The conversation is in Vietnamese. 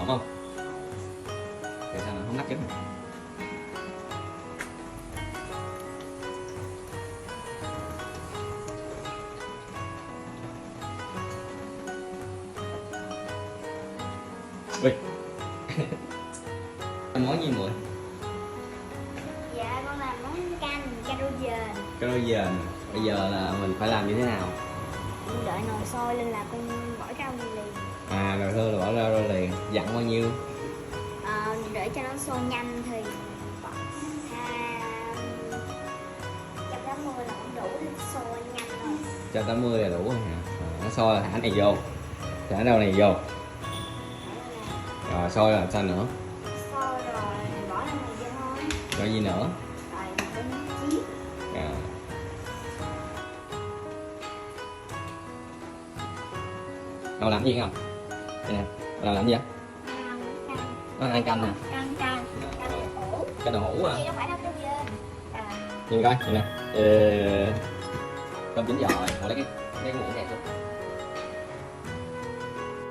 ổn không? Tại sao nó không nắp kính? Ui. Món gì muội? Dạ con làm món canh rau dền. Cái rau dền. Bây giờ là mình phải làm như thế nào? Đợi nồi sôi lên là con bỏ rau vô liền. À rồi thôi là bỏ ra rồi liền. Dặn bao nhiêu? Để cho nó sôi nhanh thì bỏ 180 là cũng đủ để sôi nhanh rồi. 180 là đủ rồi hả? Nó sôi là thả này vô. Thả rau này vô. Rồi sôi là sao nữa? Sôi rồi bỏ ra này vô thôi. Rồi gì nữa? Rồi đến chiếc. À. Cậu làm gì không? Đây nè, cậu làm gì vậy? Ăn canh nè. Canh đậu hũ. Canh đậu hũ à? Chứ đâu phải đâu rau dền. Nhìn coi, nhìn nè. Cơm chín giò rồi, lấy cái muỗng này xuống.